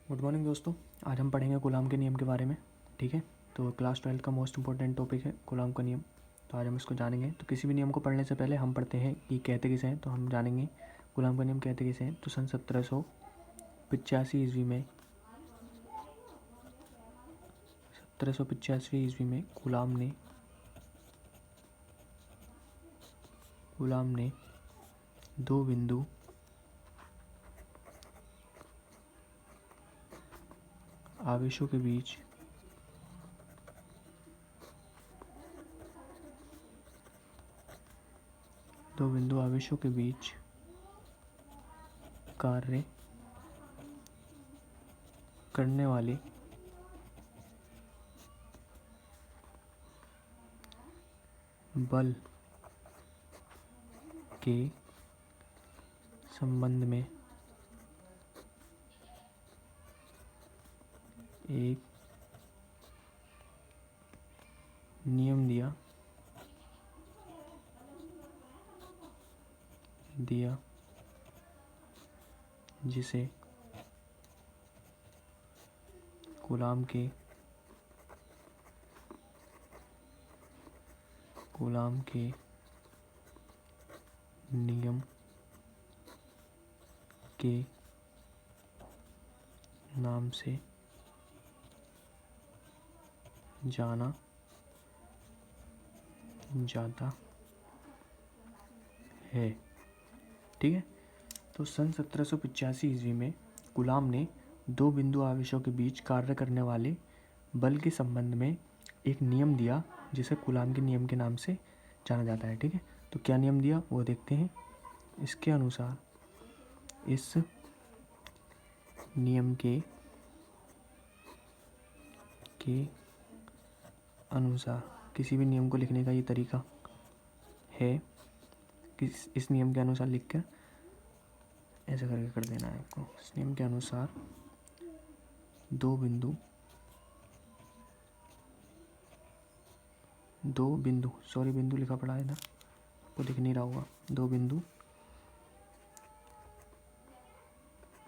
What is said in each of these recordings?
Good morning दोस्तों। आज हम पढ़ेंगे कूलाम के नियम के बारे में। ठीक है, तो क्लास 12 का मोस्ट इंपॉर्टेंट टॉपिक है कूलाम का नियम। तो आज हम इसको जानेंगे। तो किसी भी नियम को पढ़ने से पहले हम पढ़ते हैं कि कहते किसे हैं, तो हम जानेंगे कूलाम का नियम कहते किसे हैं। तो सन 1785 ईस्वी में कूलाम ने दो बिंदु आवेशों के बीच कार्य करने वाले बल के संबंध में एक नियम दिया जिसे कूलाम के नियम के नाम से जाना जाता है। ठीक है, तो सन 1785 ईस्वी में कूलाम ने दो बिंदु आवेशों के बीच कार्य करने वाले बल के संबंध में एक नियम दिया जिसे कूलाम के नियम के नाम से जाना जाता है। ठीक है, तो क्या नियम दिया वो देखते हैं। इसके अनुसार इस नियम के अनुसार किसी भी नियम को लिखने का ये तरीका है कि इस नियम के अनुसार लिख कर ऐसा करके कर देना है आपको। इस नियम के अनुसार दो बिंदु बिंदु लिखा पड़ा है ना, आपको दिख नहीं रहा होगा। दो बिंदु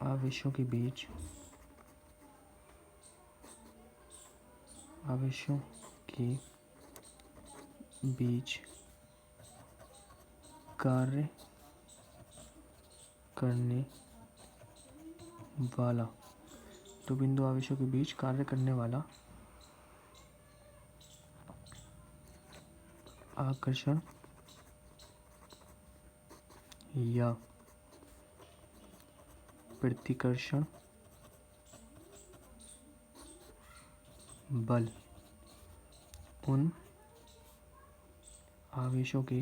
आवेशों के बीच कार्य करने वाला, दो बिंदु आवेशों के बीच कार्य करने वाला आकर्षण या प्रतिकर्षण बल उन आवेशों के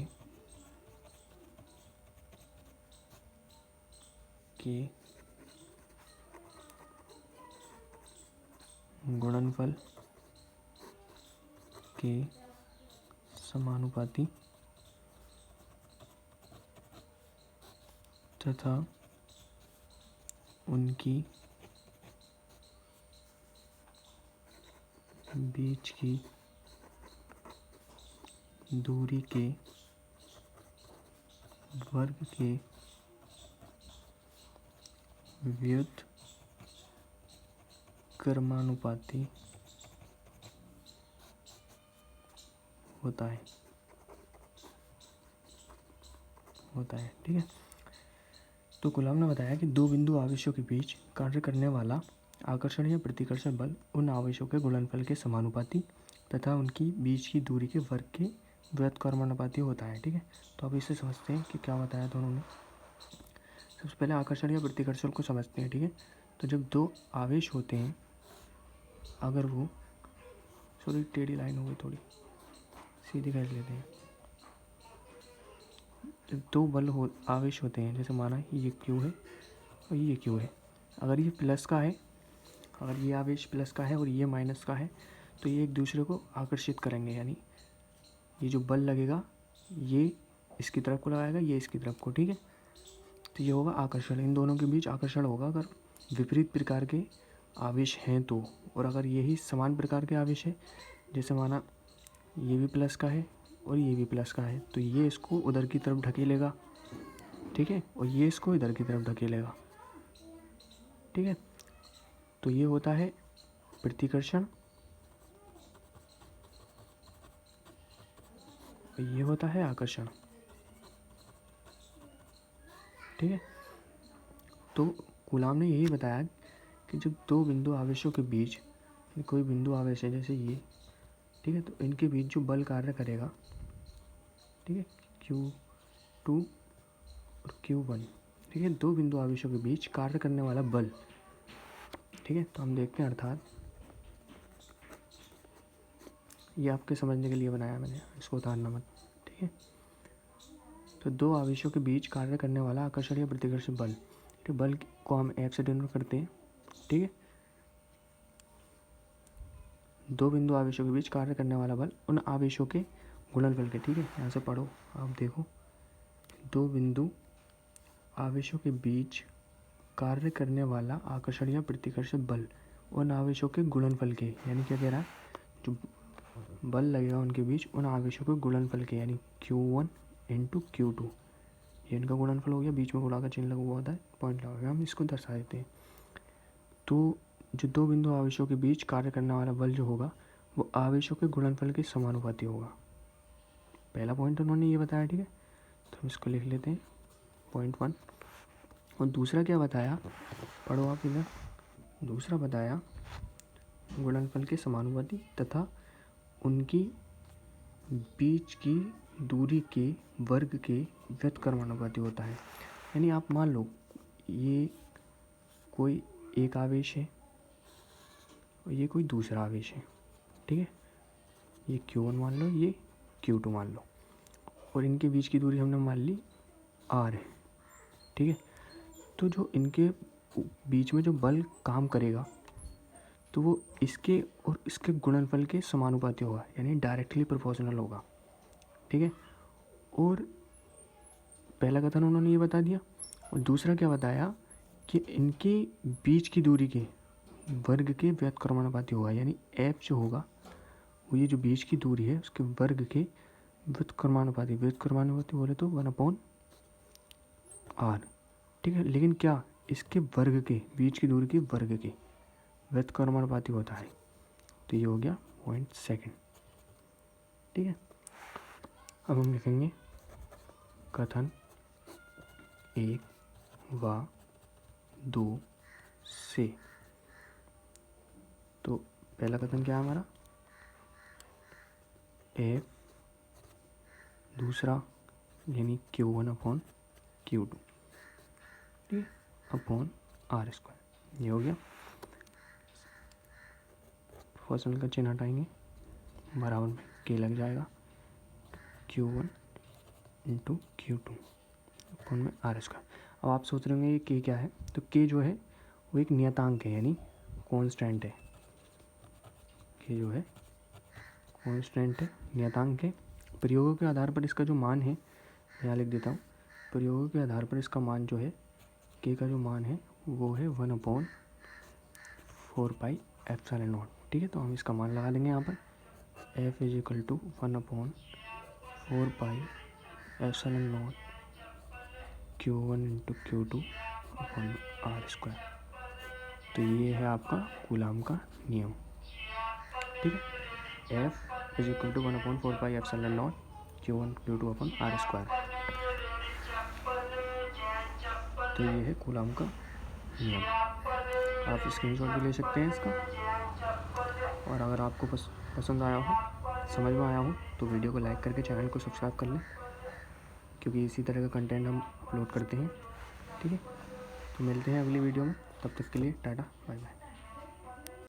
गुणनफल के समानुपाती तथा उनकी बीच की दूरी के वर्ग के व्युत्क्रमानुपाती होता है। ठीक है, तो कूलाम ने बताया कि दो बिंदु आवेशों के बीच कार्य करने वाला आकर्षण या प्रतिकर्षण बल उन आवेशों के गुणनफल के समानुपाती तथा उनकी बीच की दूरी के वर्ग के व्युत्क्रमानुपाती होता है। ठीक है, तो अब इसे समझते हैं कि क्या बताया दोनों ने। सबसे पहले आकर्षण या प्रतिकर्षण को समझते हैं। ठीक है, तो जब दो आवेश होते हैं, अगर वो टेढ़ी लाइन हो गई, थोड़ी सीधी कर लेते हैं। जब दो आवेश होते हैं, जैसे माना ये क्यू है और ये क्यू है, अगर ये प्लस का है, अगर ये आवेश प्लस का है और ये माइनस का है, तो ये एक दूसरे को आकर्षित करेंगे। यानी ये जो बल लगेगा ये इसकी तरफ को लगाएगा, ये इसकी तरफ को। ठीक है, तो ये होगा आकर्षण। इन दोनों के बीच आकर्षण होगा अगर विपरीत प्रकार के आवेश हैं तो। और अगर यही समान प्रकार के आवेश है, जैसे माना ये भी प्लस का है और ये भी प्लस का है, तो ये इसको उधर की तरफ ढकेलेगा। ठीक है, और ये इसको इधर की तरफ ढकेलेगा। ठीक है, तो ये होता है प्रतिकर्षण, ये होता है आकर्षण। ठीक है, तो कूलाम ने यही बताया कि जब दो बिंदु आवेशों के बीच, कोई बिंदु आवेश है जैसे ये, ठीक है, तो इनके बीच जो बल कार्य करेगा, ठीक है, Q2 और Q1, ठीक है, दो बिंदु आवेशों के बीच कार्य करने वाला बल, ठीक है। तो हम देखते हैं, अर्थात ये आपके समझने के लिए बनाया मैंने, इसको उतारना मत, ठीक है। तो दो आवेशों के बीच कार्य करने वाला आकर्षण या प्रतिकर्षण बल, ठीक है, बल को हम F से डिनोट करते हैं, ठीक है। दो बिंदु आवेशों के बीच कार्य करने वाला बल उन आवेशों के गुणनफल के, ठीक है, यहाँ से पढ़ो आप देखो, दो बिंदु आवेशों के बीच कार्य करने वाला आकर्षण या प्रतिकर्षण बल उन आवेशों के गुणनफल के, यानी क्या कह रहा है, जो बल लगेगा उनके बीच उन आवेशों के गुणनफल के, यानी Q1 इंटू Q2, ये इनका गुणनफल हो गया, बीच में गुणा का चिन्ह लगा हुआ होता है, पॉइंट लगा के हम इसको दर्शा देते हैं। तो जो दो बिंदु आवेशों के बीच कार्य करने वाला बल जो होगा वो आवेशों के गुणनफल के समानुपाती होगा। पहला पॉइंट उन्होंने ये बताया, ठीक है, तो हम इसको लिख लेते हैं पॉइंट 1। और दूसरा क्या बताया, पढ़ो आप इधर, दूसरा बताया गुणनफल के समानुपाती तथा उनकी बीच की दूरी के वर्ग के व्युत्क्रमानुपाती होता है। यानी आप मान लो ये कोई एक आवेश है और ये कोई दूसरा आवेश है, ठीक है, ये Q1 मान लो, ये Q2 मान लो, और इनके बीच की दूरी हमने मान ली R है, ठीक है। तो जो इनके बीच में जो बल काम करेगा तो वो इसके और इसके गुणनफल के समानुपाती होगा, यानी डायरेक्टली प्रोपोर्शनल होगा, ठीक है। और पहला कथन उन्होंने ये बता दिया, और दूसरा क्या बताया कि इनके बीच की दूरी के वर्ग के व्युत्क्रमानुपाती होगा, यानी F जो होगा वो ये जो बीच की दूरी है उसके वर्ग के व्युत्क्रमानुपाती, व्युत्क्रमानुपाती बोले तो 1/r, ठीक है। लेकिन क्या इसके वर्ग के, बीच की दूरी के वर्ग के व्युत्क्रमानुपाती होता है। तो ये हो गया पॉइंट 2, ठीक है। अब हम लिखेंगे कथन 1 व 2 से। तो पहला कथन क्या है हमारा, F, दूसरा यानी Q1 अपॉन Q2, ठीक है, अपॉन R², ये हो गया। प्रोपोर्शनल का चिन्ह हटाएंगे, बराबर में K लग जाएगा, Q1 इंटू Q2 अपॉन में R²। अब आप सोच रहे होंगे ये K क्या है, तो K जो है वो एक नियतांक है, यानी कांस्टेंट है। K जो है कांस्टेंट है, नियतांक है। प्रयोगों के आधार पर इसका जो मान है, यहाँ लिख देता हूँ, प्रयोगों के आधार पर इसका मान जो है, K का जो मान है वो है 1/4πε0, ठीक है। तो हम इसका मान लगा लेंगे यहाँ पर, F = 1/4πε0 Q1 into Q2 upon R²। तो ये है आपका कूलाम का नियम, ठीक है। F = 1/4πε0 Q1 Q2 upon R²। तो ये है कूलाम का नियम। आप स्क्रीनशॉट भी ले सकते हैं इसका, और अगर आपको पसंद आया हो, समझ में आया हो, तो वीडियो को लाइक करके चैनल को सब्सक्राइब कर लें, क्योंकि इसी तरह का कंटेंट हम अपलोड करते हैं, ठीक है। तो मिलते हैं अगली वीडियो में, तब तक के लिए टाटा बाय बाय।